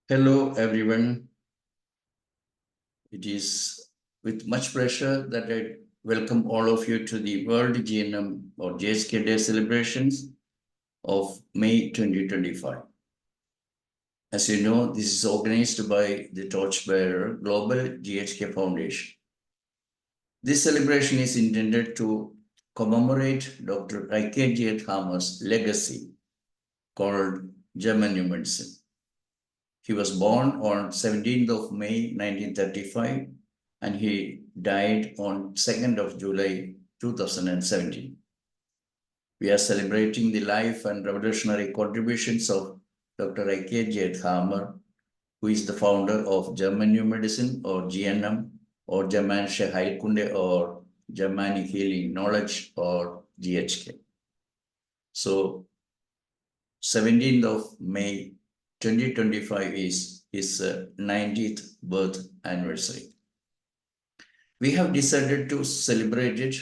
Hello, everyone. It is with much pleasure that I welcome all of you to the World GNM or GHK Day celebrations of May 2025. As you know, this is organized by the Torchbearer Global GHK Foundation. This celebration is intended to commemorate Dr. Hammer's legacy called German New Medicine. He was born on 17th of May 1935 and he died on 2nd of July 2017. We are celebrating the life and revolutionary contributions of Dr. Hammer, who is the founder of German New Medicine or GNM or Germanische Heilkunde or Germanic Healing Knowledge or GHK. So 17th of May 2025 is his 90th birth anniversary. We have decided to celebrate it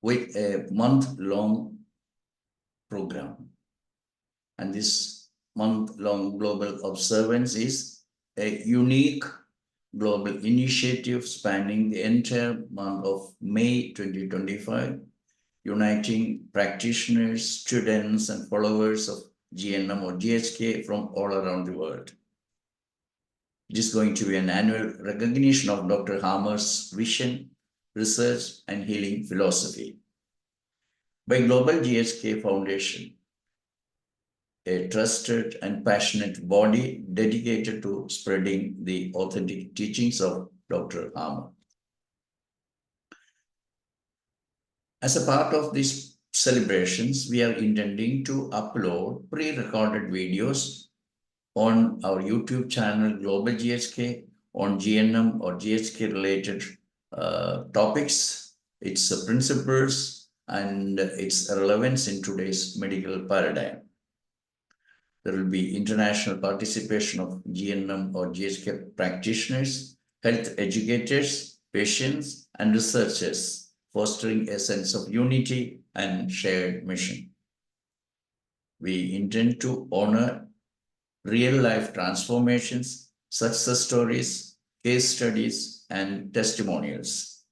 with a month-long program. And this month-long global observance is a unique global initiative spanning the entire month of May 2025, uniting practitioners, students, and followers of GNM or GHK from all around the world. It is going to be an annual recognition of Dr. Hammer's vision, research, and healing philosophy. By Global GHK Foundation, a trusted and passionate body dedicated to spreading the authentic teachings of Dr. Hammer. As a part of these celebrations, we are intending to upload pre-recorded videos on our YouTube channel, Global GHK, on GNM or GHK related topics, its principles, and its relevance in today's medical paradigm. There will be international participation of GNM or GHK practitioners, health educators, patients, and researchers, fostering a sense of unity and shared mission. We intend to honor real-life transformations, success stories, case studies, and testimonials.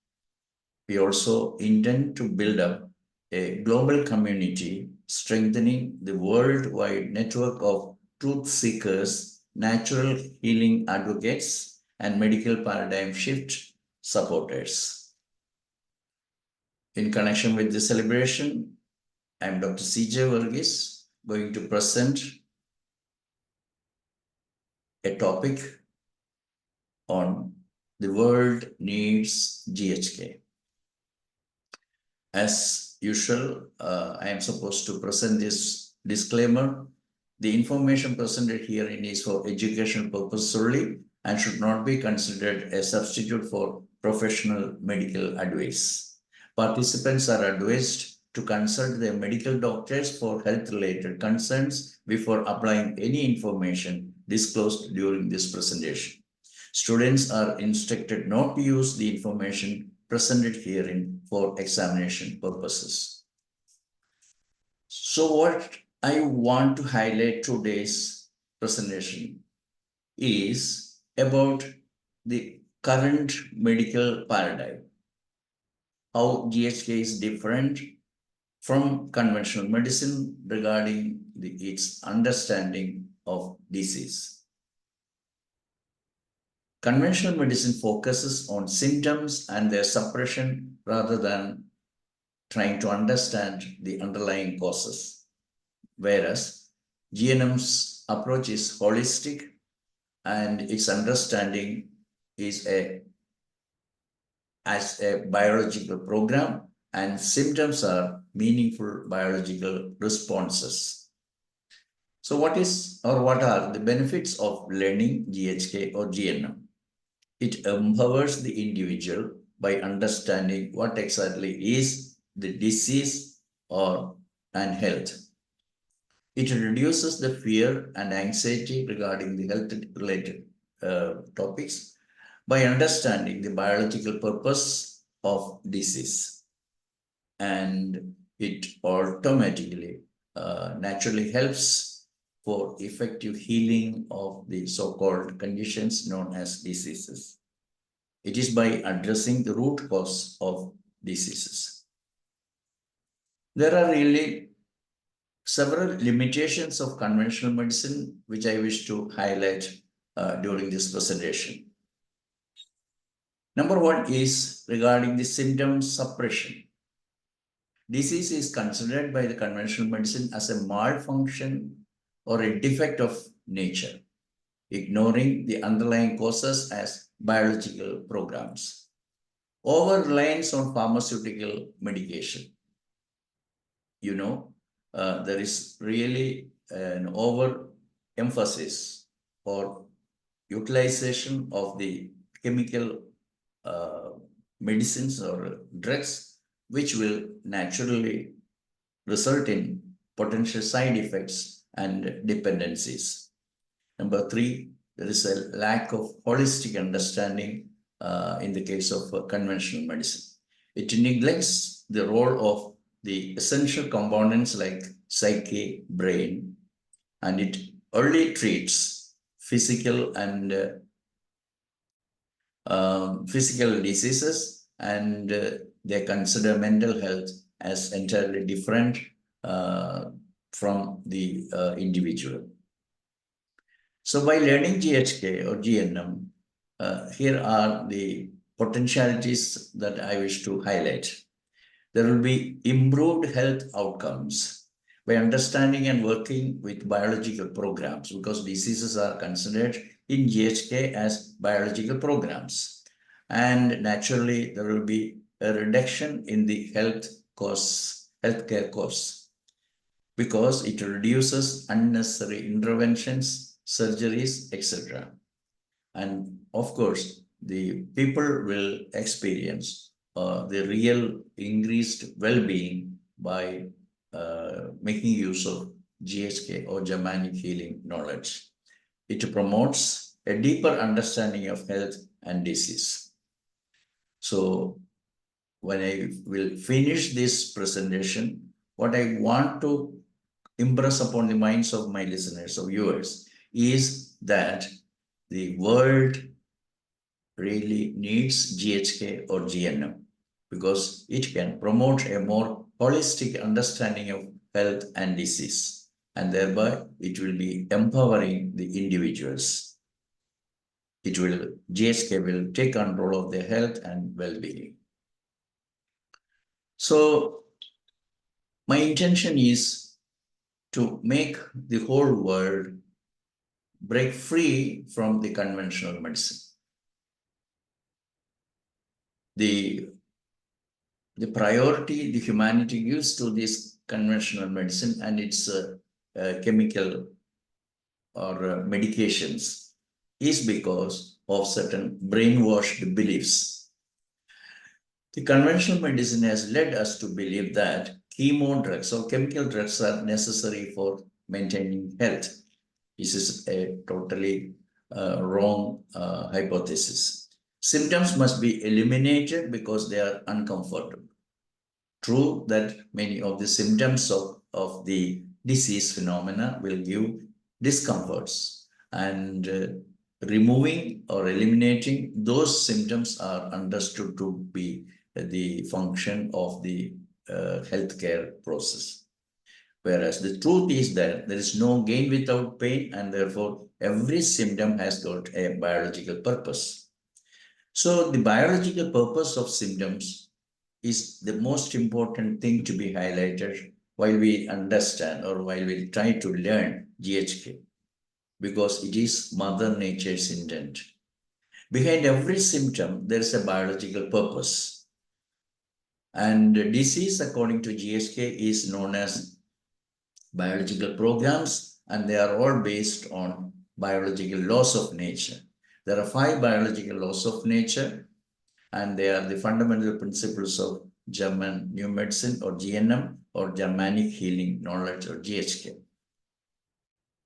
We also intend to build up a global community, strengthening the worldwide network of truth seekers, natural healing advocates, and medical paradigm shift supporters. In connection with the celebration, I am Dr. C.J. Varghese, going to present a topic on the world needs GHK. As usual, I am supposed to present this disclaimer. The information presented herein is for educational purposes solely and should not be considered a substitute for professional medical advice. Participants are advised to consult their medical doctors for health-related concerns before applying any information disclosed during this presentation. Students are instructed not to use the information presented herein for examination purposes. So what I want to highlight today's presentation is about the current medical paradigm, how GHK is different from conventional medicine regarding its understanding of disease. Conventional medicine focuses on symptoms and their suppression rather than trying to understand the underlying causes, whereas GNM's approach is holistic and its understanding is as a biological program, and symptoms are meaningful biological responses. So what are the benefits of learning GHK or GNM? It empowers the individual by understanding what exactly is the disease and health. It reduces the fear and anxiety regarding the health-related topics by understanding the biological purpose of disease. And it automatically, naturally helps for effective healing of the so-called conditions known as diseases. It is by addressing the root cause of diseases. There are really several limitations of conventional medicine, which I wish to highlight during this presentation. Number one is regarding the symptom suppression. Disease is considered by the conventional medicine as a malfunction or a defect of nature, ignoring the underlying causes as biological programs. Over-reliance on pharmaceutical medication. There is really an over-emphasis or utilization of the chemical medicines or drugs, which will naturally result in potential side effects and dependencies. Number three, there is a lack of holistic understanding in the case of conventional medicine. It neglects the role of the essential components like psyche, brain, and it only treats physical and physical diseases, and they consider mental health as entirely different from the individual. So by learning GHK or GNM, here are the potentialities that I wish to highlight. There will be improved health outcomes by understanding and working with biological programs, because diseases are considered in GHK as biological programs. And naturally, there will be a reduction in the healthcare costs, because it reduces unnecessary interventions, surgeries, etc. And of course, the people will experience the real increased well-being by making use of GHK or Germanic healing knowledge. It promotes a deeper understanding of health and disease. So when I will finish this presentation, what I want to impress upon the minds of my listeners or viewers is that the world really needs GHK or GNM, because it can promote a more holistic understanding of health and disease, and thereby it will be empowering the individuals. GHK will take control of their health and well-being. So my intention is to make the whole world break free from the conventional medicine. The priority the humanity gives to this conventional medicine and its chemical or medications is because of certain brainwashed beliefs. The conventional medicine has led us to believe that chemo drugs or chemical drugs are necessary for maintaining health. This is a totally wrong hypothesis. Symptoms must be eliminated because they are uncomfortable. True that many of the symptoms of the disease phenomena will give discomforts, and removing or eliminating those symptoms are understood to be the function of the healthcare process. Whereas the truth is that there is no gain without pain, and therefore every symptom has got a biological purpose. So the biological purpose of symptoms is the most important thing to be highlighted while we understand or while we try to learn GHK, because it is Mother Nature's intent. Behind every symptom, there is a biological purpose. And disease, according to GHK, is known as biological programs, and they are all based on biological laws of nature. There are 5 biological laws of nature, and they are the fundamental principles of German New Medicine or GNM or Germanic Healing Knowledge or GHK,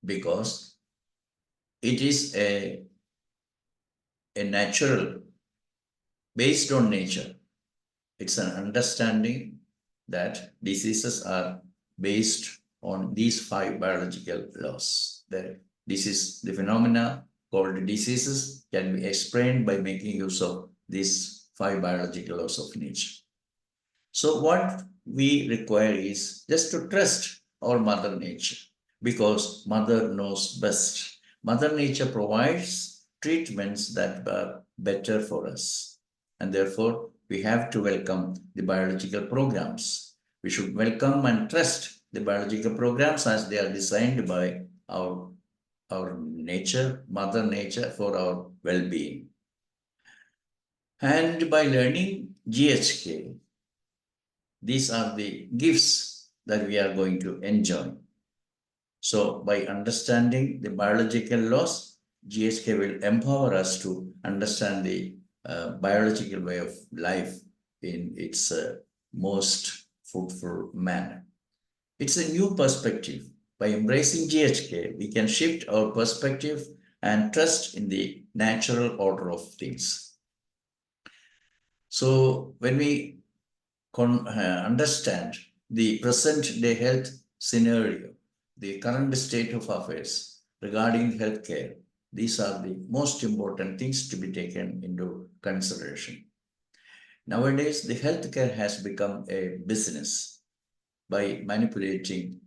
because it is a natural, based on nature. It's an understanding that diseases are based on these 5 biological laws. The phenomena called diseases can be explained by making use of these 5 biological laws of nature. So what we require is just to trust our Mother Nature, because Mother knows best. Mother Nature provides treatments that are better for us. And therefore, we have to welcome the biological programs. We should welcome and trust the biological programs as they are designed by our nature, Mother Nature, for our well-being. And by learning GHK, these are the gifts that we are going to enjoy. So by understanding the biological laws, GHK will empower us to understand the biological way of life in its most fruitful manner. It's a new perspective. By embracing GHK, we can shift our perspective and trust in the natural order of things. So when we understand the present day health scenario, the current state of affairs regarding healthcare, these are the most important things to be taken into consideration. Nowadays, the healthcare has become a business by manipulating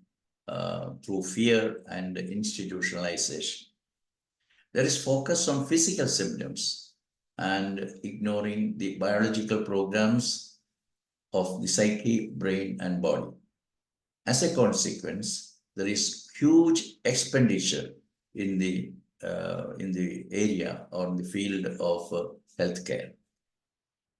through fear and institutionalization. There is focus on physical symptoms and ignoring the biological programs of the psyche, brain, and body. As a consequence, there is huge expenditure in the area or in the field of healthcare,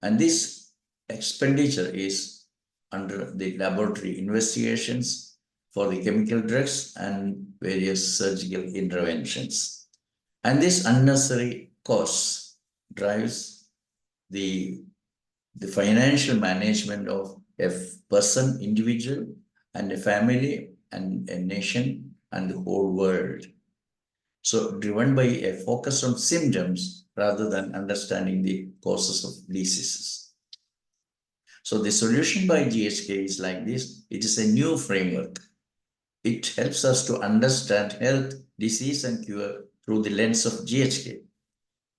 and this expenditure is under the laboratory investigations for the chemical drugs and various surgical interventions. And this unnecessary cost drives the financial management of a person, individual, and a family, and a nation, and the whole world. So driven by a focus on symptoms rather than understanding the causes of diseases. So the solution by GHK is like this. It is a new framework. It helps us to understand health, disease, and cure through the lens of GHK.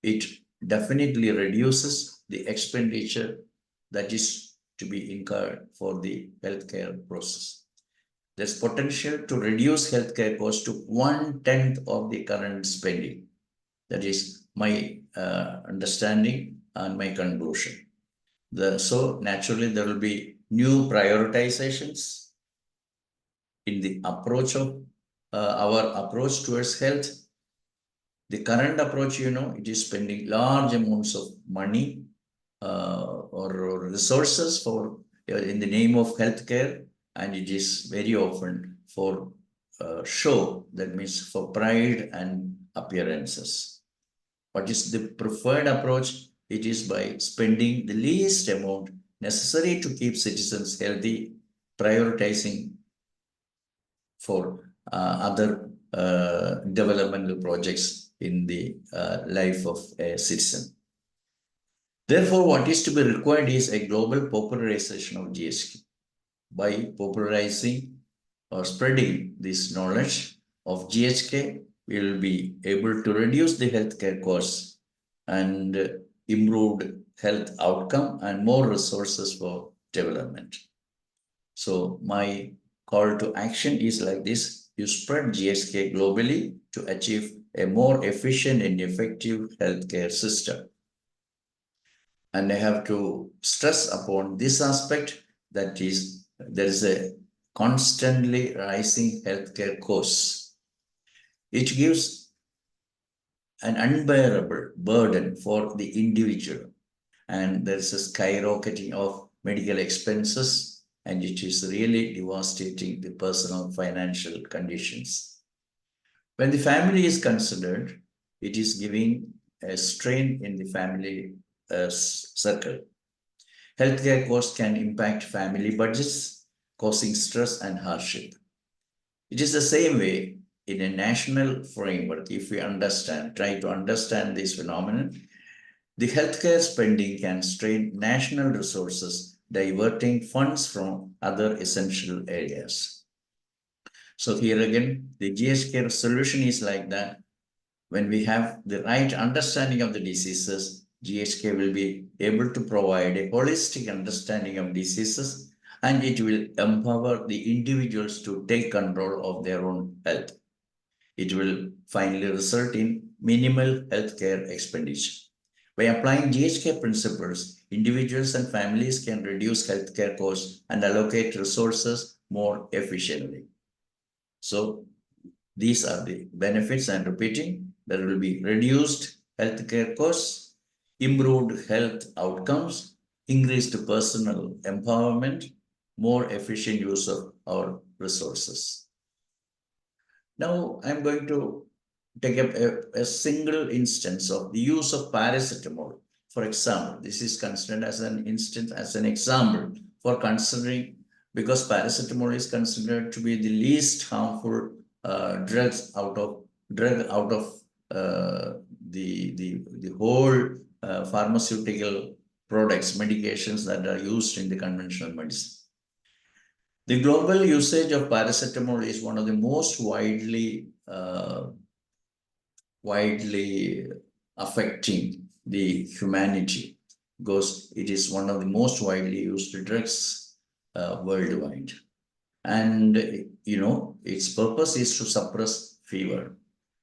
It definitely reduces the expenditure that is to be incurred for the healthcare process. There's potential to reduce healthcare costs to 1/10 of the current spending. That is my understanding and my conclusion. So naturally, there will be new prioritizations in the approach of our approach towards health. The current approach, it is spending large amounts of money or resources for in the name of healthcare, and it is very often for show, that means for pride and appearances. What is the preferred approach? It is by spending the least amount necessary to keep citizens healthy, prioritizing for other developmental projects in the life of a citizen. Therefore, what is to be required is a global popularization of GHK. By popularizing or spreading this knowledge of GHK, we will be able to reduce the healthcare costs and improved health outcome and more resources for development. So my call to action is like this: you spread GHK globally to achieve a more efficient and effective healthcare system. And I have to stress upon this aspect, that is, there is a constantly rising healthcare costs. It gives an unbearable burden for the individual, and there is a skyrocketing of medical expenses, and it is really devastating the personal financial conditions. When the family is considered, it is giving a strain in the family circle. Healthcare costs can impact family budgets, causing stress and hardship. It is the same way in a national framework. If we try to understand this phenomenon, the healthcare spending can strain national resources, diverting funds from other essential areas. So here again, the GHK solution is like that. When we have the right understanding of the diseases, GHK will be able to provide a holistic understanding of diseases, and it will empower the individuals to take control of their own health. It will finally result in minimal healthcare expenditure. By applying GHK principles, individuals and families can reduce healthcare costs and allocate resources more efficiently. So these are the benefits I'm repeating. There will be reduced healthcare costs, improved health outcomes, increased personal empowerment, more efficient use of our resources. Now I'm going to take up a single instance of the use of paracetamol. For example, this is considered as an instance, as an example for considering, because paracetamol is considered to be the least harmful drug out of the whole pharmaceutical products, medications that are used in the conventional medicine. The global usage of paracetamol is one of the most widely affecting the humanity, because it is one of the most widely used drugs worldwide. And, its purpose is to suppress fever.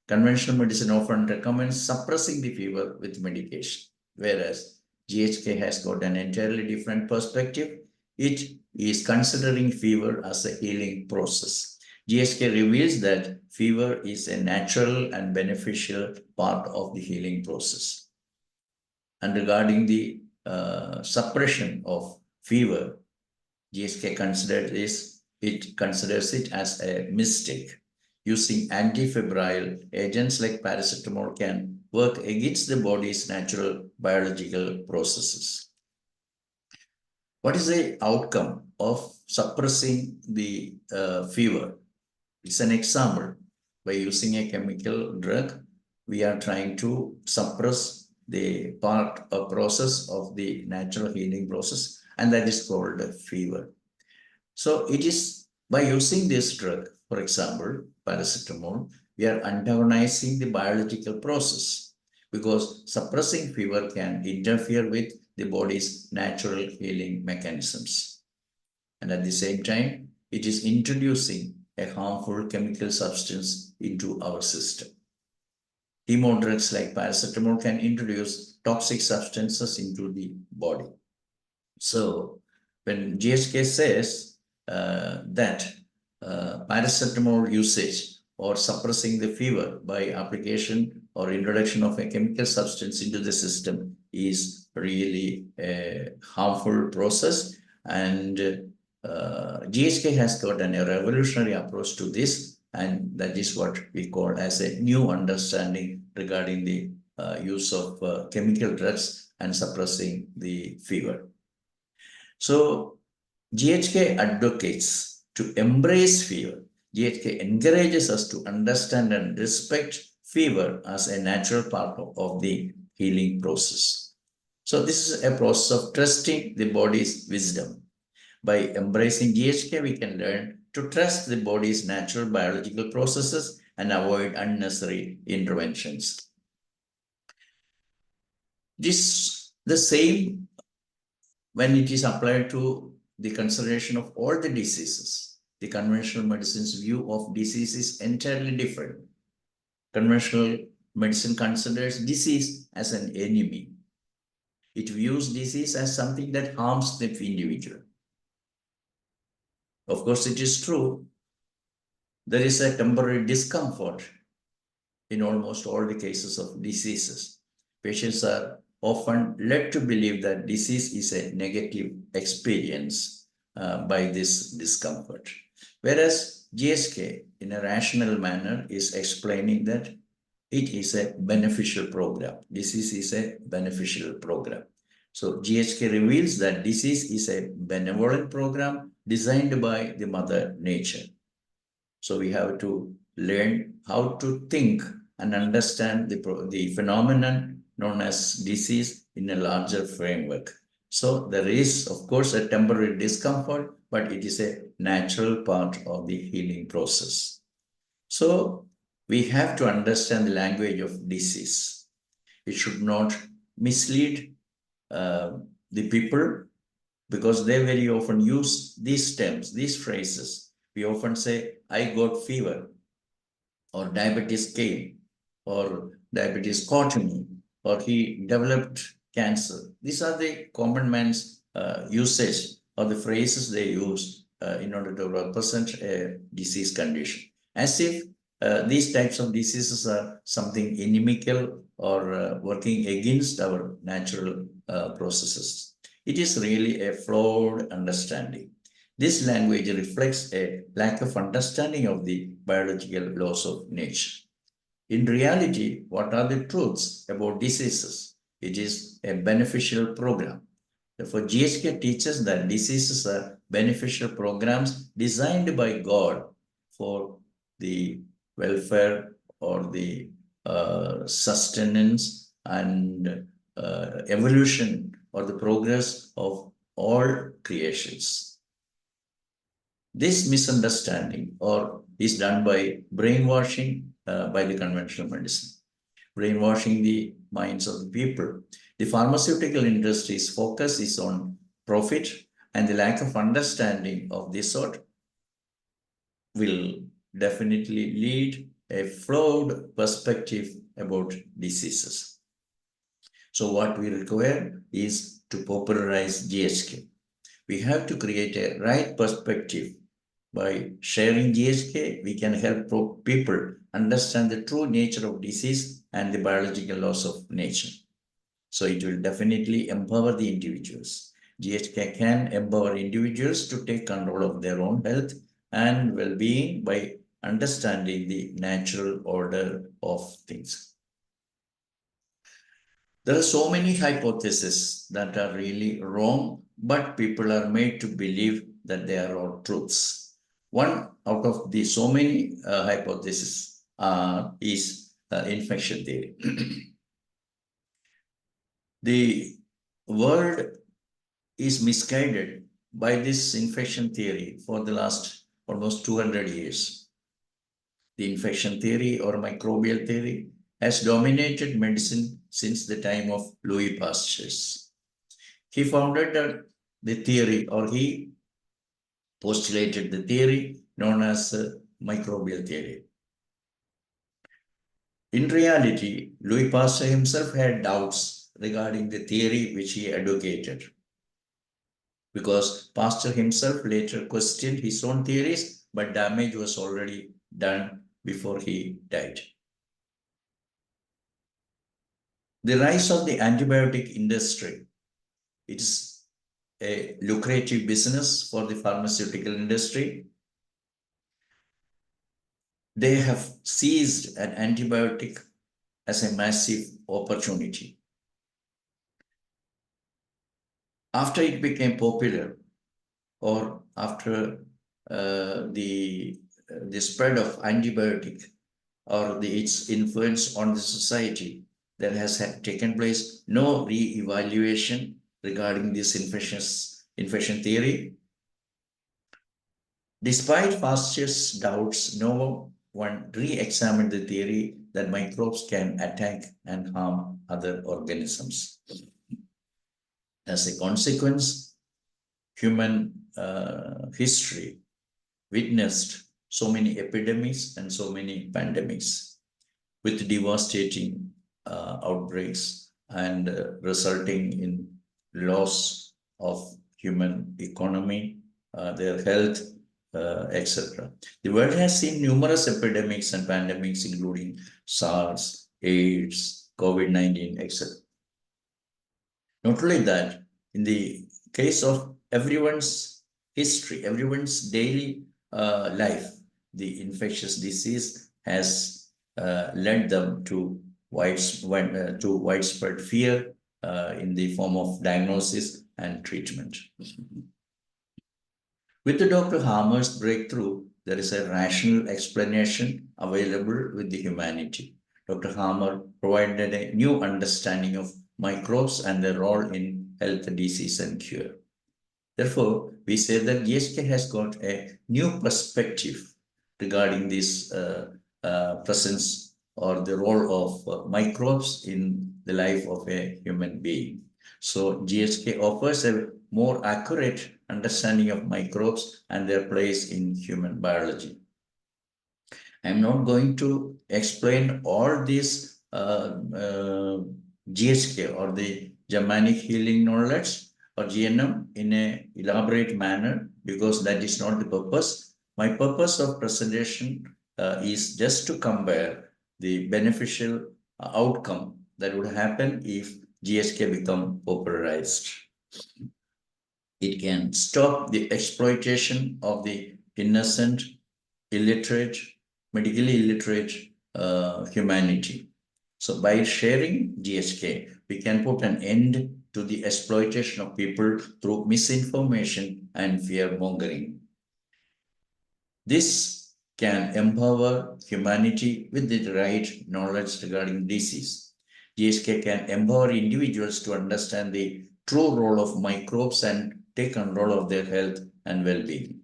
Conventional medicine often recommends suppressing the fever with medication, whereas GHK has got an entirely different perspective. It is considering fever as a healing process. GHK reveals that fever is a natural and beneficial part of the healing process. And regarding the suppression of fever, GHK considers it as a mistake. Using antifebrile agents like paracetamol can work against the body's natural biological processes. What is the outcome of suppressing the fever? It's an example. By using a chemical drug, we are trying to suppress the process of the natural healing process, and that is called fever. So it is by using this drug, for example, paracetamol, we are antagonizing the biological process, because suppressing fever can interfere with the body's natural healing mechanisms. And at the same time, it is introducing a harmful chemical substance into our system. Chemo drugs like paracetamol can introduce toxic substances into the body. So when GHK says that paracetamol usage or suppressing the fever by application or introduction of a chemical substance into the system is really a harmful process, and GHK has gotten a revolutionary approach to this, and that is what we call as a new understanding regarding the use of chemical drugs and suppressing the fever. So GHK advocates to embrace fever. GHK encourages us to understand and respect fever as a natural part of the healing process. So this is a process of trusting the body's wisdom. By embracing GHK, we can learn to trust the body's natural biological processes and avoid unnecessary interventions. This the same when it is applied to the consideration of all the diseases. The conventional medicine's view of disease is entirely different. Conventional medicine considers disease as an enemy. It views disease as something that harms the individual. Of course, it is true, there is a temporary discomfort in almost all the cases of diseases. Patients are often led to believe that disease is a negative experience by this discomfort. Whereas GHK, in a rational manner, is explaining that it is a beneficial program. Disease is a beneficial program. So GHK reveals that disease is a benevolent program designed by the Mother Nature. So we have to learn how to think and understand the phenomenon known as disease in a larger framework. So there is, of course, a temporary discomfort, but it is a natural part of the healing process. So we have to understand the language of disease. It should not mislead the people, because they very often use these terms, these phrases. We often say, I got fever, or diabetes came, or diabetes caught me, or he developed cancer. These are the common man's usage, or the phrases they use in order to represent a disease condition, as if these types of diseases are something inimical or working against our natural processes. It is really a flawed understanding. This language reflects a lack of understanding of the biological laws of nature. In reality, what are the truths about diseases? It is a beneficial program. Therefore, GHK teaches that diseases are beneficial programs designed by God for the welfare or the sustenance and evolution or the progress of all creations. This misunderstanding is done by brainwashing by the conventional medicine, brainwashing the minds of the people. The pharmaceutical industry's focus is on profit, and the lack of understanding of this sort will definitely lead a flawed perspective about diseases. So what we require is to popularize GHK. We have to create a right perspective. By sharing GHK, we can help people understand the true nature of disease and the biological laws of nature. So it will definitely empower the individuals. GHK can empower individuals to take control of their own health and well-being by understanding the natural order of things. There are so many hypotheses that are really wrong, but people are made to believe that they are all truths. One out of the so many hypotheses is infection theory. The world is misguided by this infection theory for the last almost 200 years. The infection theory or microbial theory has dominated medicine since the time of Louis Pasteur. He founded the theory, or he postulated the theory known as microbial theory. In reality, Louis Pasteur himself had doubts regarding the theory which he advocated, because Pasteur himself later questioned his own theories, but damage was already done before he died. The rise of the antibiotic industry. It is a lucrative business for the pharmaceutical industry. They have seized an antibiotic as a massive opportunity. After it became popular, or after the spread of antibiotic or its influence on the society, there has taken place no re-evaluation regarding this infection theory. Despite Pasteur's doubts, no one re-examined the theory that microbes can attack and harm other organisms. As a consequence, human history witnessed so many epidemics and so many pandemics with devastating outbreaks and resulting in loss of human economy, their health, etc. The world has seen numerous epidemics and pandemics, including SARS, AIDS, COVID-19, etc. Not only that, in the case of everyone's history, everyone's daily life, the infectious disease has led them to widespread fear in the form of diagnosis and treatment. With the Dr. Hamer's breakthrough, there is a rational explanation available with the humanity. Dr. Hamer provided a new understanding of microbes and their role in health, disease, and cure. Therefore, we say that GHK has got a new perspective regarding this presence or the role of microbes in the life of a human being. So GHK offers a more accurate understanding of microbes and their place in human biology. I'm not going to explain all these GHK or the Germanic healing knowledge or GNM in an elaborate manner because that is not the purpose. My purpose of presentation is just to compare the beneficial outcome that would happen if GHK become popularized. It can stop the exploitation of the innocent, illiterate, medically illiterate humanity. So by sharing GHK, we can put an end to the exploitation of people through misinformation and fear mongering. This can empower humanity with the right knowledge regarding disease. GHK can empower individuals to understand the true role of microbes and take control of their health and well-being.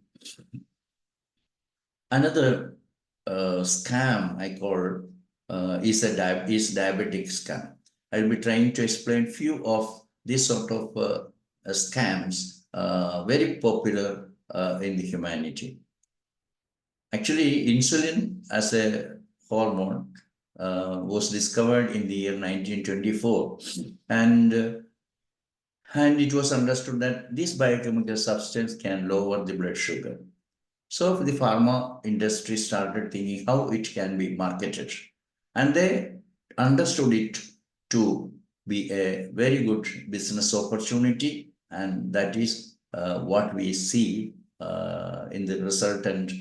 Another scam I call is diabetic scam. I'll be trying to explain few of these sort of scams very popular in the humanity. Actually, insulin as a hormone was discovered in the year 1924, and it was understood that this biochemical substance can lower the blood sugar. So the pharma industry started thinking how it can be marketed. And they understood it to be a very good business opportunity. And that is what we see in the resultant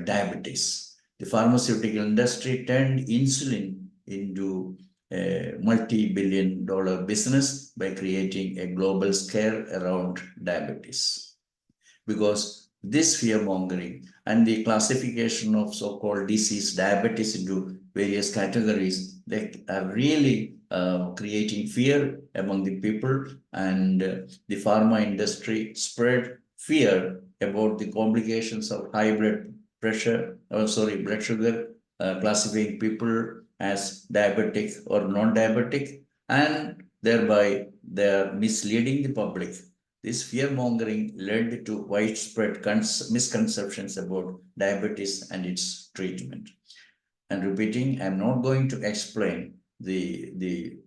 diabetes. The pharmaceutical industry turned insulin into a multi-billion-dollar business by creating a global scare around diabetes. Because this fear-mongering and the classification of so-called disease diabetes into various categories, they are really creating fear among the people, and the pharma industry spread fear about the complications of high blood pressure, blood sugar, classifying people as diabetic or non-diabetic, and thereby they are misleading the public. This fear-mongering led to widespread misconceptions about diabetes and its treatment. And repeating, I'm not going to explain the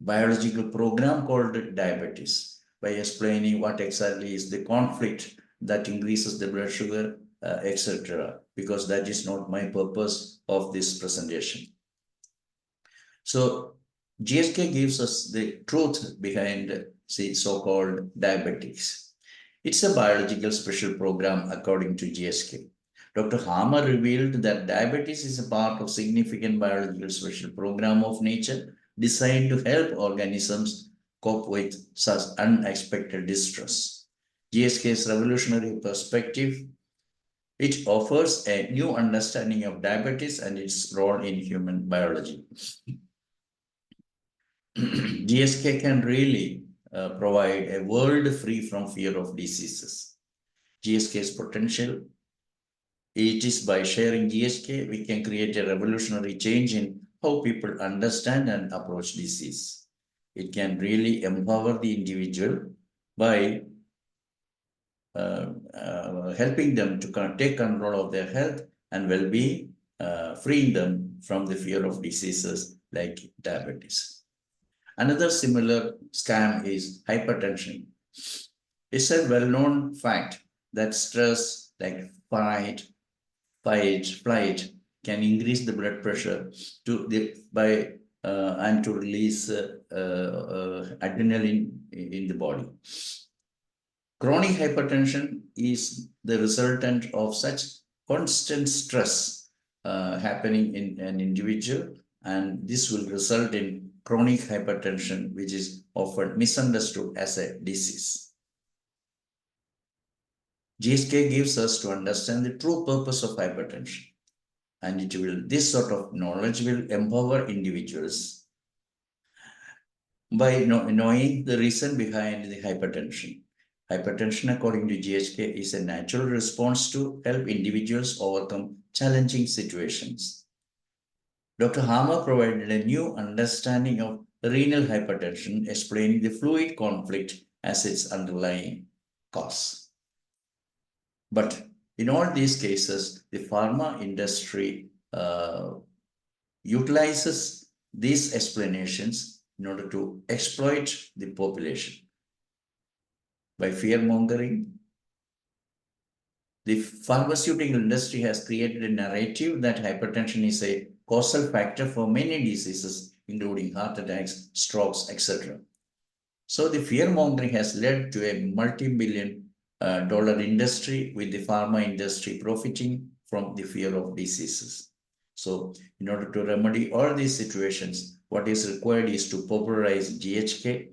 biological program called diabetes by explaining what exactly is the conflict that increases the blood sugar, etc., because that is not my purpose of this presentation. So GHK gives us the truth behind the so-called diabetics. It's a biological special program according to GHK. Dr. Hammer revealed that diabetes is a part of significant biological special program of nature designed to help organisms cope with such unexpected distress. GHK's revolutionary perspective, it offers a new understanding of diabetes and its role in human biology. GHK can really provide a world free from fear of diseases. GHK's potential, it is by sharing GHK, we can create a revolutionary change in how people understand and approach disease. It can really empower the individual by helping them to take control of their health and well-being, freeing them from the fear of diseases like diabetes. Another similar scam is hypertension. It's a well-known fact that stress like fight, flight can increase the blood pressure and to release adrenaline in the body. Chronic hypertension is the resultant of such constant stress happening in an individual, and this will result in chronic hypertension, which is often misunderstood as a disease. GHK gives us to understand the true purpose of hypertension, and this sort of knowledge will empower individuals by knowing the reason behind the hypertension. Hypertension, according to GHK, is a natural response to help individuals overcome challenging situations. Dr. Harmer provided a new understanding of renal hypertension, explaining the fluid conflict as its underlying cause. But in all these cases, the pharma industry utilizes these explanations in order to exploit the population. By fear-mongering, the pharmaceutical industry has created a narrative that hypertension is a causal factor for many diseases, including heart attacks, strokes, etc. So the fear-mongering has led to a multi-billion dollar industry, with the pharma industry profiting from the fear of diseases. So in order to remedy all these situations, what is required is to popularize GHK.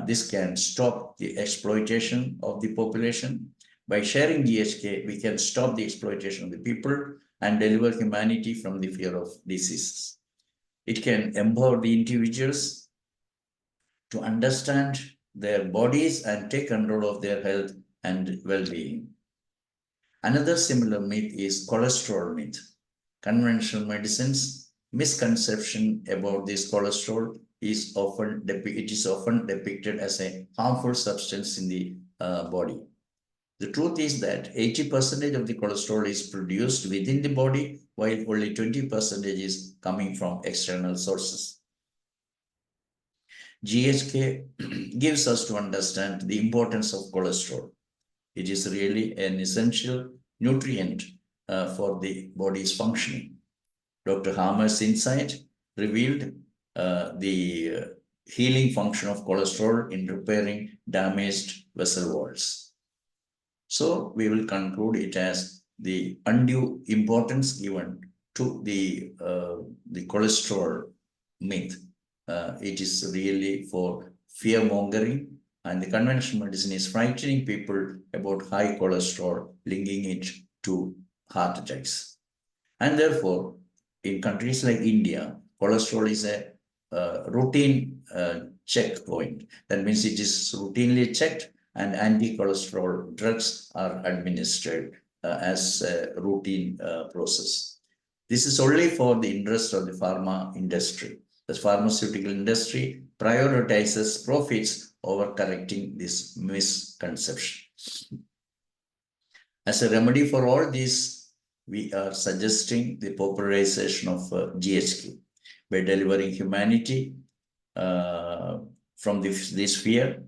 This can stop the exploitation of the population. By sharing GHK, we can stop the exploitation of the people and deliver humanity from the fear of diseases. It can empower the individuals to understand their bodies and take control of their health and well-being. Another similar myth is cholesterol myth. Conventional medicine's misconception about this cholesterol is often depicted as a harmful substance in the body. The truth is that 80% of the cholesterol is produced within the body, while only 20% is coming from external sources. GHK gives us to understand the importance of cholesterol. It is really an essential nutrient for the body's functioning. Dr. Harmer's insight revealed the healing function of cholesterol in repairing damaged vessel walls. So we will conclude it as the undue importance given to the cholesterol myth. It is really for fear-mongering, and the conventional medicine is frightening people about high cholesterol, linking it to heart attacks. And therefore, in countries like India, cholesterol is a routine checkpoint. That means it is routinely checked, and anti-cholesterol drugs are administered as a routine process. This is only for the interest of the pharma industry. The pharmaceutical industry prioritizes profits over correcting this misconception. As a remedy for all this, we are suggesting the popularization of GHK by delivering humanity from this fear.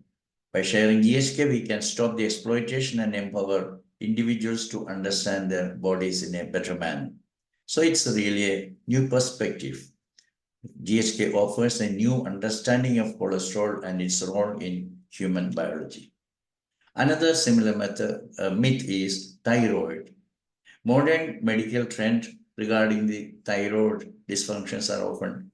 By sharing GHK, we can stop the exploitation and empower individuals to understand their bodies in a better manner. So it's really a new perspective. GHK offers a new understanding of cholesterol and its role in human biology. Another similar myth is thyroid. Modern medical trends regarding the thyroid dysfunctions are often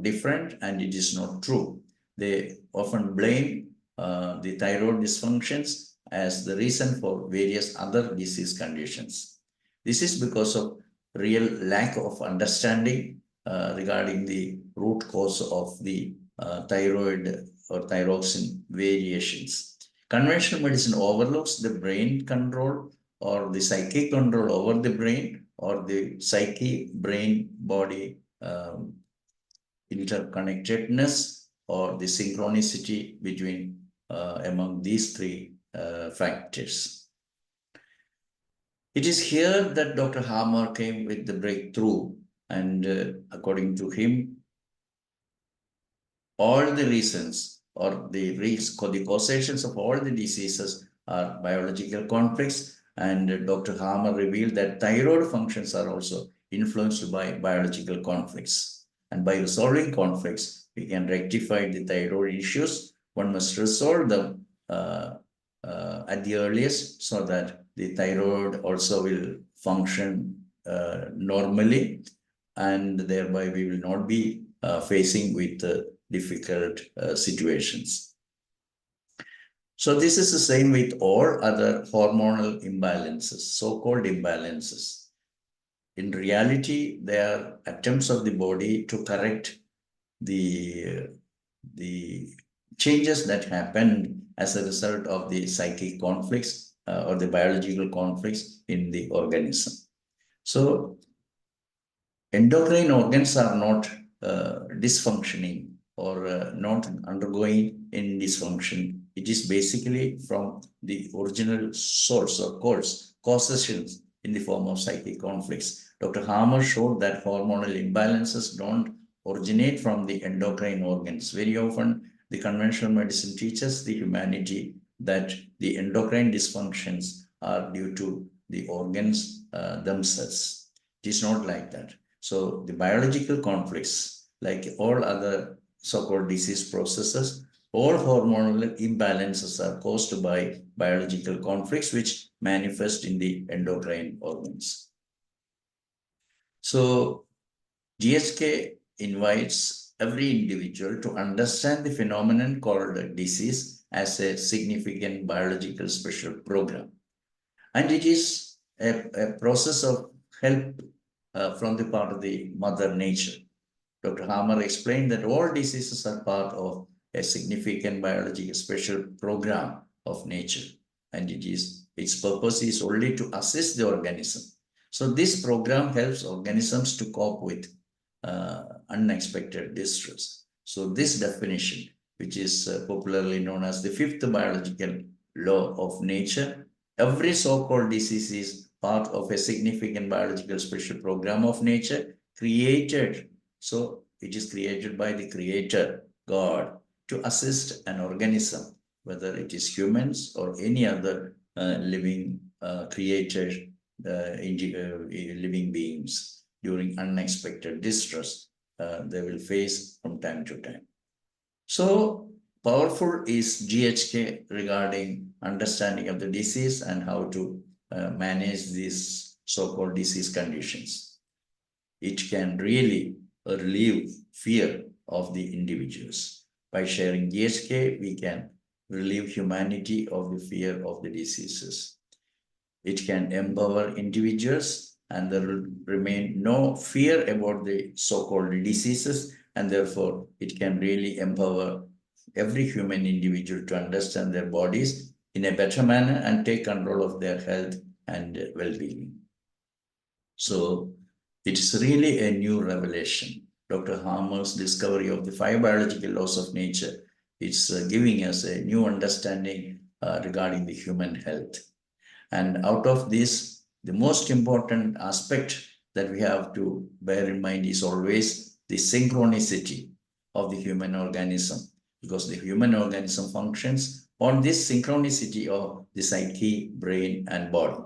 different, and it is not true. They often blame the thyroid dysfunctions as the reason for various other disease conditions. This is because of real lack of understanding regarding the root cause of the thyroid or thyroxine variations. Conventional medicine overlooks the brain control or the psychic control over the brain, or the psyche, brain, body interconnectedness, or the synchronicity between among these three factors. It is here that Dr. Harmer came with the breakthrough, and according to him, all the reasons or the causations of all the diseases are biological conflicts, and Dr. Harmer revealed that thyroid functions are also influenced by biological conflicts. And by resolving conflicts, we can rectify the thyroid issues. One must resolve them at the earliest, so that the thyroid also will function normally, and thereby we will not be facing with difficult situations. So this is the same with all other hormonal imbalances, so-called imbalances. In reality, they are attempts of the body to correct the changes that happen as a result of the psychic conflicts or the biological conflicts in the organism. So endocrine organs are not dysfunctioning or not undergoing any dysfunction. It is basically from the original source or causations in the form of psychic conflicts. Dr. Hammer showed that hormonal imbalances don't originate from the endocrine organs. Very often, the conventional medicine teaches the humanity that the endocrine dysfunctions are due to the organs themselves. It is not like that. So the biological conflicts, like all other so-called disease processes, all hormonal imbalances are caused by biological conflicts which manifest in the endocrine organs. So GHK invites every individual to understand the phenomenon called disease as a significant biological special program. And it is a process of help from the part of the mother nature. Dr. Hammer explained that all diseases are part of a significant biological special program of nature, and its purpose is only to assist the organism. So this program helps organisms to cope with unexpected distress. So this definition, which is popularly known as the fifth biological law of nature, every so-called disease is part of a significant biological special program of nature created. So it is created by the creator, God, to assist an organism, whether it is humans or any other living created living beings during unexpected distress they will face from time to time. So powerful is GHK regarding understanding of the disease and how to manage these so-called disease conditions. It can really relieve fear of the individuals. By sharing GHK, we can relieve humanity of the fear of the diseases. It can empower individuals, and there will remain no fear about the so-called diseases, and therefore it can really empower every human individual to understand their bodies in a better manner and take control of their health and well-being. So it's really a new revelation. Dr. Hammer's discovery of the 5 biological laws of nature is giving us a new understanding regarding the human health. And out of this, the most important aspect that we have to bear in mind is always the synchronicity of the human organism, because the human organism functions on this synchronicity of the psyche, brain, and body.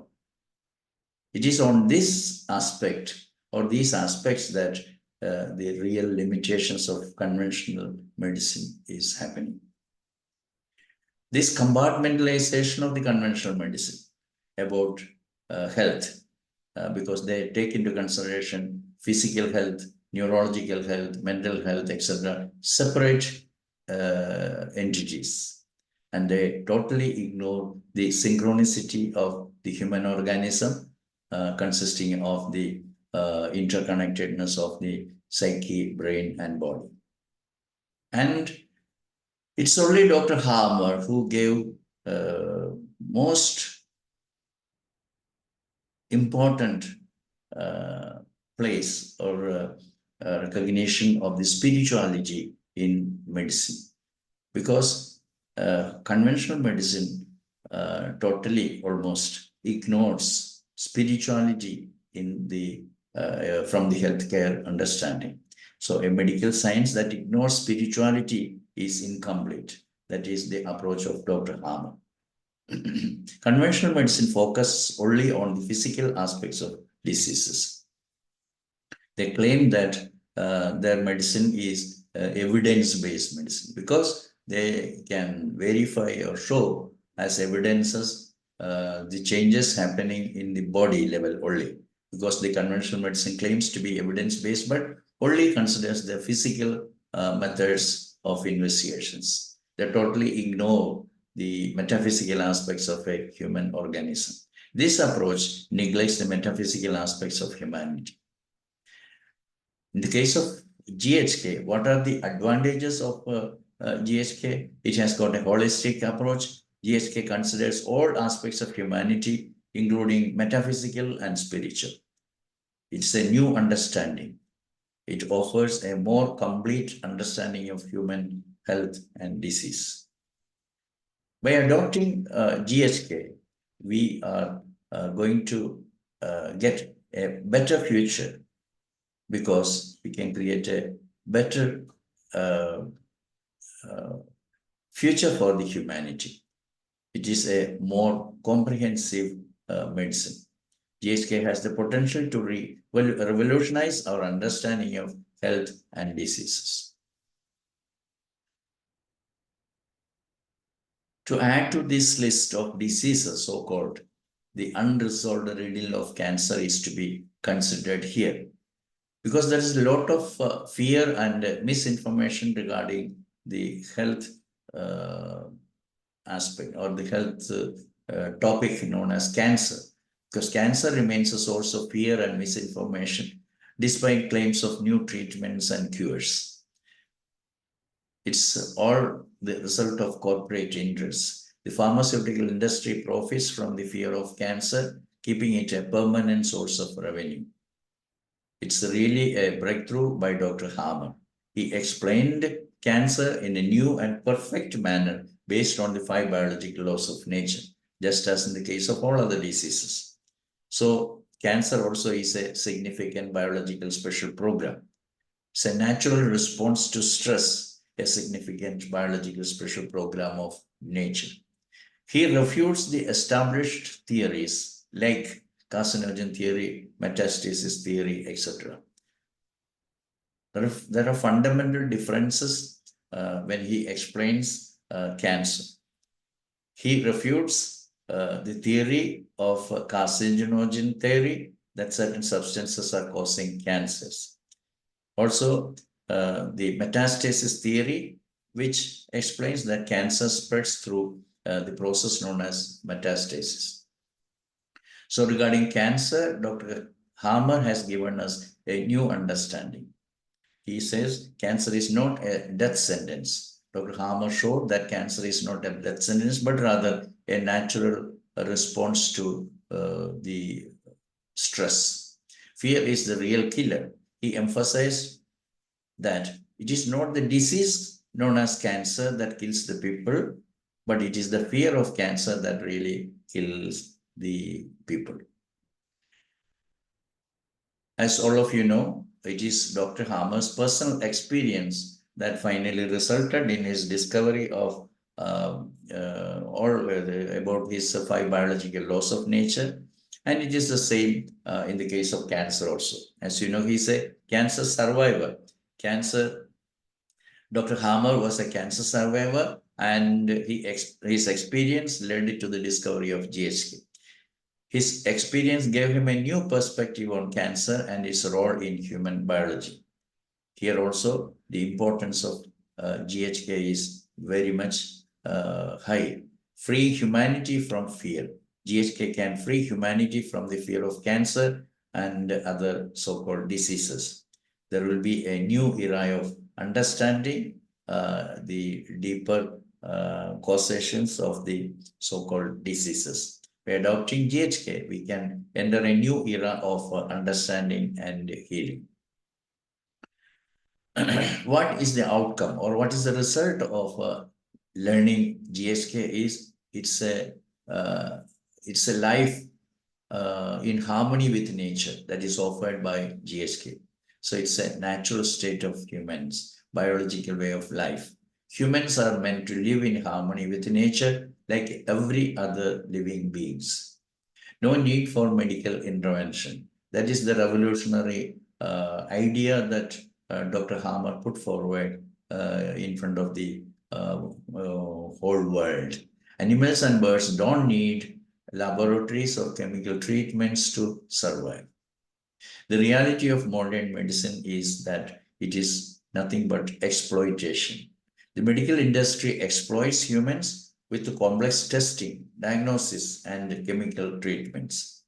It is on this aspect or these aspects that the real limitations of conventional medicine is happening. This compartmentalization of the conventional medicine about health, because they take into consideration physical health, neurological health, mental health, etc., separate entities. And they totally ignore the synchronicity of the human organism consisting of the interconnectedness of the psyche, brain, and body. And it's only Dr. Hammer who gave most important place or recognition of the spirituality in medicine, because conventional medicine totally almost ignores spirituality in the from the healthcare understanding. So a medical science that ignores spirituality is incomplete. That is the approach of Dr. Hammer. Conventional medicine focuses only on the physical aspects of diseases. They claim that their medicine is evidence-based medicine because they can verify or show as evidences the changes happening in the body level only, because the conventional medicine claims to be evidence-based but only considers the physical methods of investigations. They totally ignore the metaphysical aspects of a human organism. This approach neglects the metaphysical aspects of humanity. In the case of GHK, what are the advantages of GHK. It has got a holistic approach. GHK considers all aspects of humanity, including metaphysical and spiritual. It's a new understanding. It offers a more complete understanding of human health and disease. By adopting GHK, we are going to get a better future because we can create a better future for the humanity. It is a more comprehensive medicine. GHK has the potential to revolutionize our understanding of health and diseases. To add to this list of diseases, so-called, the unresolved riddle of cancer is to be considered here. Because there is a lot of fear and misinformation regarding the health aspect or the health topic known as cancer. Because cancer remains a source of fear and misinformation despite claims of new treatments and cures. It's all the result of corporate interests. The pharmaceutical industry profits from the fear of cancer, keeping it a permanent source of revenue. It's really a breakthrough by Dr. Harmer. He explained cancer in a new and perfect manner based on the 5 biological laws of nature, just as in the case of all other diseases. So cancer also is a significant biological special program. It's a natural response to stress, a significant biological special program of nature. He refutes the established theories like carcinogen theory, metastasis theory, etc. There are fundamental differences when he explains cancer. He refutes the theory of carcinogen theory that certain substances are causing cancers. Also, the metastasis theory, which explains that cancer spreads through the process known as metastasis. So regarding cancer, Dr. Harmer has given us a new understanding. He says cancer is not a death sentence. Dr. Harmer showed that cancer is not a death sentence, but rather a natural response to the stress. Fear is the real killer. He emphasized that it is not the disease known as cancer that kills the people, but it is the fear of cancer that really kills the people. As all of you know, it is Dr. Harmer's personal experience that finally resulted in his discovery of about his 5 biological laws of nature. And it is the same in the case of cancer also. As you know, he's a cancer survivor. Dr. Harmer was a cancer survivor, and his experience led to the discovery of GHK. His experience gave him a new perspective on cancer and its role in human biology. Here also, the importance of GHK is very much high. Free humanity from fear. GHK can free humanity from the fear of cancer and other so-called diseases. There will be a new era of understanding the deeper causations of the so-called diseases. By adopting GHK, we can enter a new era of understanding and healing. What is the outcome or what is the result of learning GHK is it's a life in harmony with nature that is offered by GHK. So it's a natural state of humans, biological way of life. Humans are meant to live in harmony with nature like every other living beings. No need for medical intervention. That is the revolutionary idea that Dr. Harmer put forward in front of the whole world. Animals and birds don't need laboratories or chemical treatments to survive. The reality of modern medicine is that it is nothing but exploitation. The medical industry exploits humans with complex testing, diagnosis, and chemical treatments.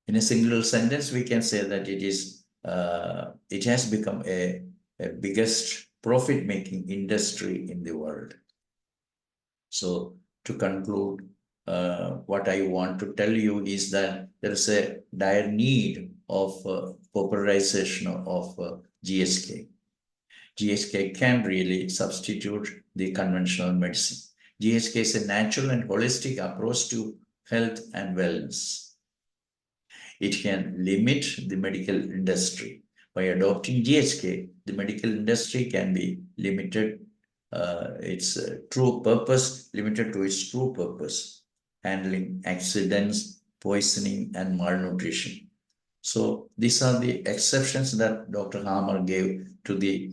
In a single sentence, we can say that it has become a biggest profit-making industry in the world. So to conclude, what I want to tell you is that there is a dire need of popularization of GHK. GHK can really substitute the conventional medicine. GHK is a natural and holistic approach to health and wellness. It can limit the medical industry. By adopting GHK, the medical industry can be limited its true purpose, limited to its true purpose, handling accidents, poisoning, and malnutrition. So these are the exceptions that Dr. Hammer gave to the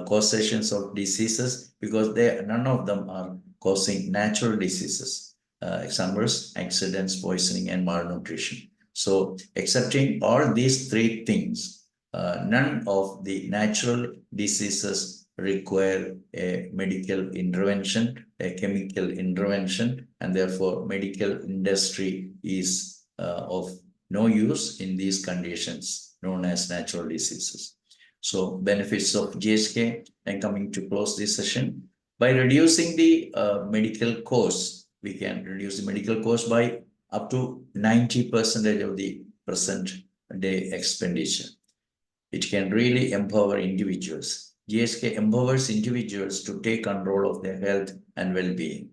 causations of diseases, because none of them are causing natural diseases. Examples: accidents, poisoning, and malnutrition. So accepting all these three things, none of the natural diseases require a medical intervention, a chemical intervention, and therefore medical industry is of no use in these conditions known as natural diseases. So benefits of GHK, and coming to close this session. By reducing the medical cost, we can reduce the medical cost by up to 90% of the present day expenditure. It can really empower individuals. GHK empowers individuals to take control of their health and well-being.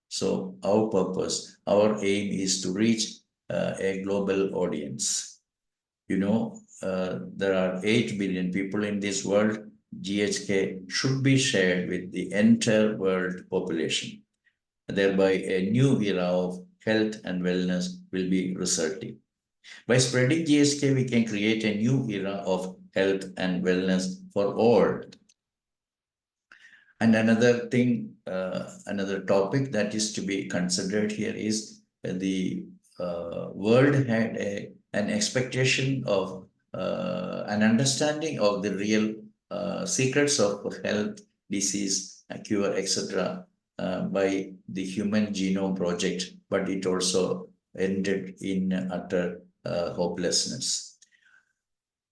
So our purpose, our aim is to reach a global audience. You know, there are 8 billion people in this world. GHK should be shared with the entire world population. Thereby, a new era of health and wellness will be resulting. By spreading GHK, we can create a new era of health and wellness for all. And another thing, another topic that is to be considered here is the world had an expectation of an understanding of the real secrets of health, disease, cure, etc. By the Human Genome Project, but it also ended in utter hopelessness.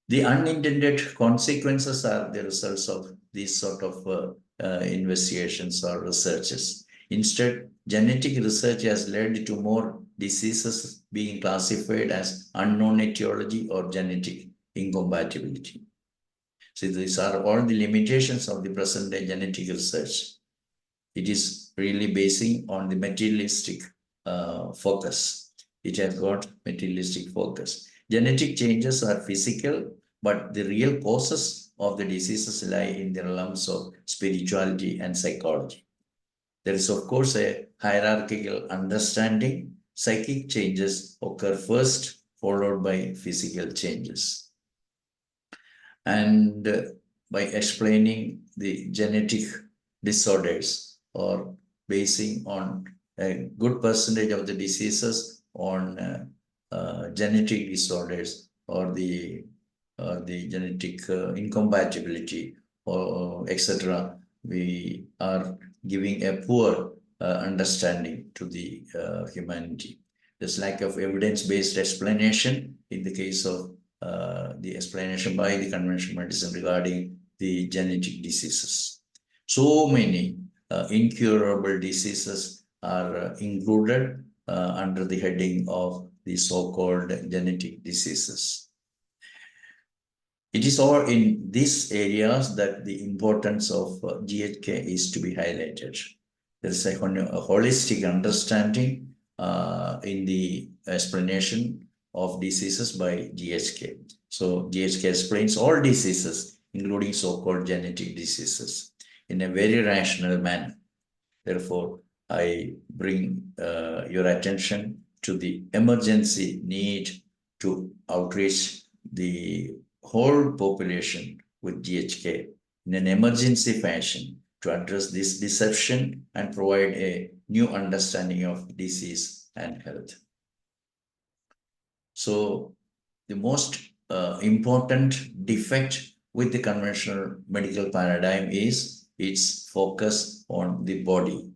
The unintended consequences are the results of these sort of investigations or researches. Instead, genetic research has led to more diseases being classified as unknown etiology or genetic incompatibility. So these are all the limitations of the present day genetic research. It is really basing on the materialistic focus. It has got materialistic focus. Genetic changes are physical, but the real causes of the diseases lie in the realms of spirituality and psychology. There is, of course, a hierarchical understanding. Psychic changes occur first, followed by physical changes. And by explaining the genetic disorders, or basing on a good percentage of the diseases on genetic disorders, or the genetic incompatibility, or etc., we are giving a poor understanding to the humanity. There's lack of evidence-based explanation in the case of the explanation by the conventional medicine regarding the genetic diseases. So many incurable diseases are included under the heading of the so-called genetic diseases. It is all in these areas that the importance of GHK is to be highlighted. There is a holistic understanding in the explanation of diseases by GHK. So GHK explains all diseases, including so-called genetic diseases, in a very rational manner. Therefore, I bring your attention to the emergency need to outreach the whole population with GHK in an emergency fashion to address this deception and provide a new understanding of disease and health. So the most important defect with the conventional medical paradigm is its focus on the body.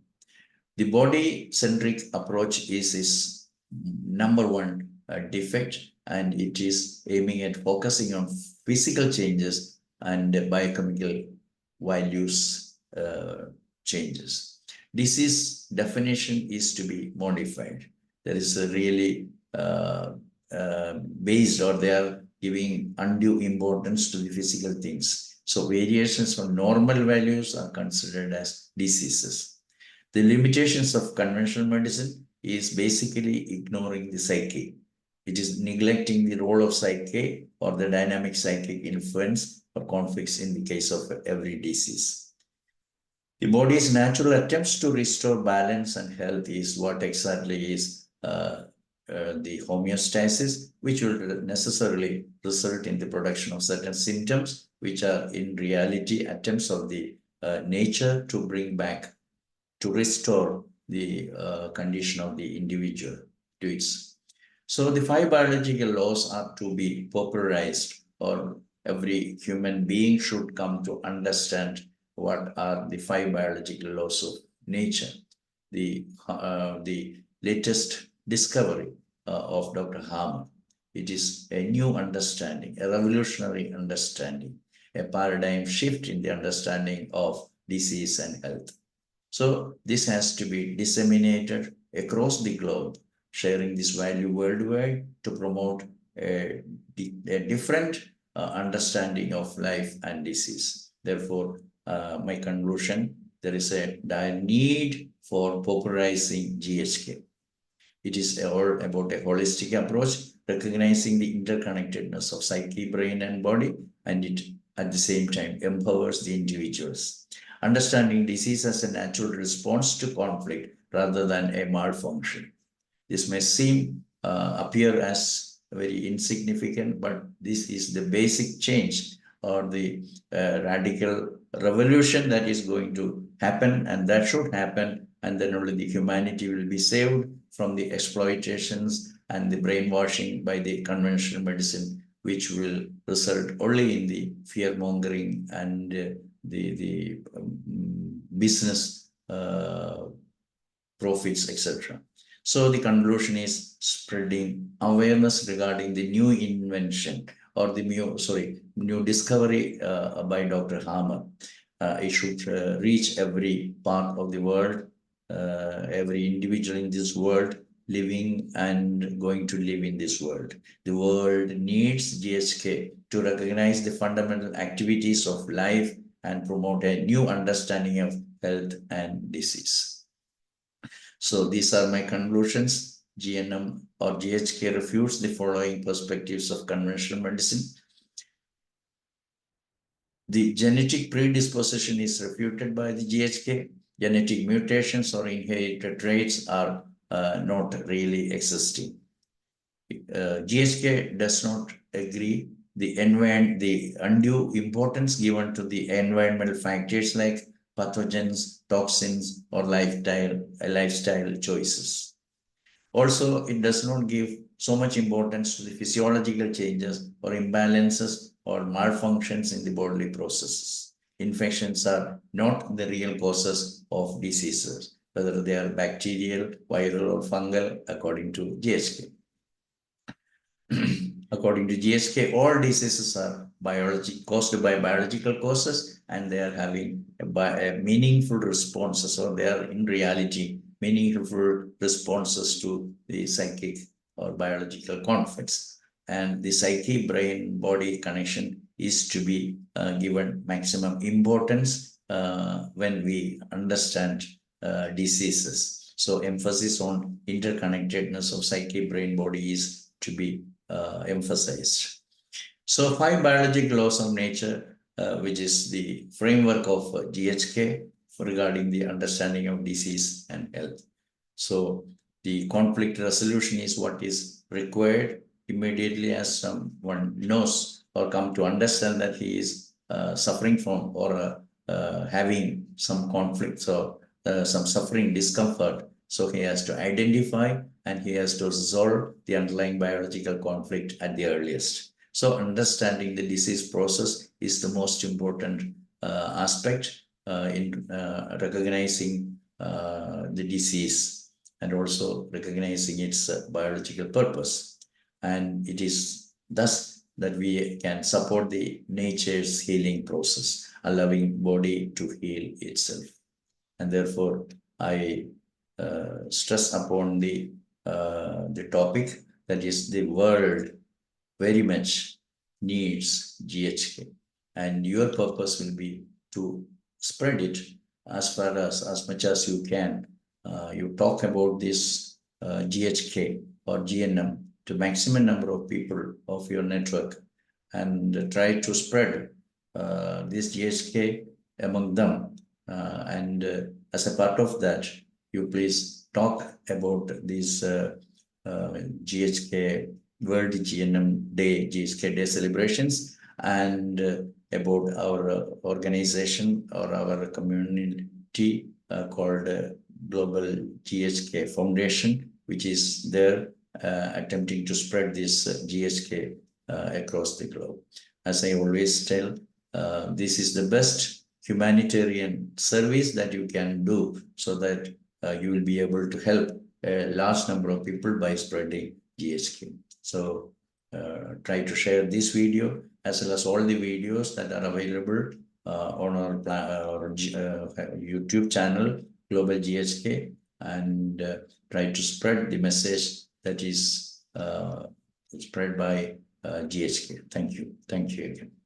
The body-centric approach is its number one defect, and it is aiming at focusing on physical changes and biochemical values changes. Disease definition is to be modified. There is a really based, or they are giving undue importance to the physical things. So variations from normal values are considered as diseases. The limitations of conventional medicine is basically ignoring the psyche. It is neglecting the role of psyche or the dynamic psychic influence or conflicts in the case of every disease. The body's natural attempts to restore balance and health is what exactly is the homeostasis, which will necessarily result in the production of certain symptoms, which are in reality attempts of the nature to bring back, to restore the condition of the individual to its. So the 5 biological laws are to be popularized, or every human being should come to understand what are the 5 biological laws of nature. The latest discovery of Dr. Harmer. It is a new understanding, a revolutionary understanding, a paradigm shift in the understanding of disease and health. So this has to be disseminated across the globe, sharing this value worldwide to promote a different understanding of life and disease. Therefore, my conclusion, there is a dire need for popularizing GHK. It is all about a holistic approach, recognizing the interconnectedness of psyche, brain, and body, and it at the same time empowers the individuals. Understanding disease as a natural response to conflict rather than a malfunction. This may seem appear as very insignificant, but this is the basic change or the radical revolution that is going to happen, and that should happen, and then only the humanity will be saved from the exploitations and the brainwashing by the conventional medicine, which will result only in the fear-mongering and the business profits, etc. So the conclusion is spreading awareness regarding the new invention or the new discovery by Dr. Harmer. It should reach every part of the world, every individual in this world living and going to live in this world. The world needs GHK to recognize the fundamental activities of life and promote a new understanding of health and disease. So these are my conclusions. GNM or GHK refutes the following perspectives of conventional medicine. The genetic predisposition is refuted by the GHK. Genetic mutations or inherited traits are not really existing. GHK does not agree the undue importance given to the environmental factors like pathogens, toxins, or lifestyle choices. Also, it does not give so much importance to the physiological changes or imbalances or malfunctions in the bodily processes. Infections are not the real causes of diseases, whether they are bacterial, viral, or fungal, according to GHK. According to GHK, all diseases are caused by biological causes, and they are having a meaningful responses, or they are in reality meaningful responses to the psychic or biological conflicts. And the psyche, brain, body connection is to be given maximum importance when we understand diseases. So emphasis on interconnectedness of psyche, brain, body is to be emphasized. So 5 biological laws of nature, which is the framework of GHK regarding the understanding of disease and health. So the conflict resolution is what is required immediately as someone knows or come to understand that he is suffering from or having some conflicts or some suffering, discomfort. So he has to identify and he has to resolve the underlying biological conflict at the earliest. So understanding the disease process is the most important aspect in recognizing the disease and also recognizing its biological purpose. And it is thus that we can support the nature's healing process, allowing body to heal itself. And therefore, I stress upon the topic, that is, the world very much needs GHK, and your purpose will be to spread it as much as you can. You talk about this GHK or GNM to maximum number of people of your network, and try to spread this GHK among them. And as a part of that, you please talk about this GHK World GNM Day, GHK Day celebrations, and about our organization or our community called Global GHK Foundation, which is there attempting to spread this GHK across the globe. As I always tell, this is the best humanitarian service that you can do, so that you will be able to help a large number of people by spreading GHK. So try to share this video as well as all the videos that are available on our YouTube channel, Global GHK, and try to spread the message that is spread by GHK. Thank you. Thank you again.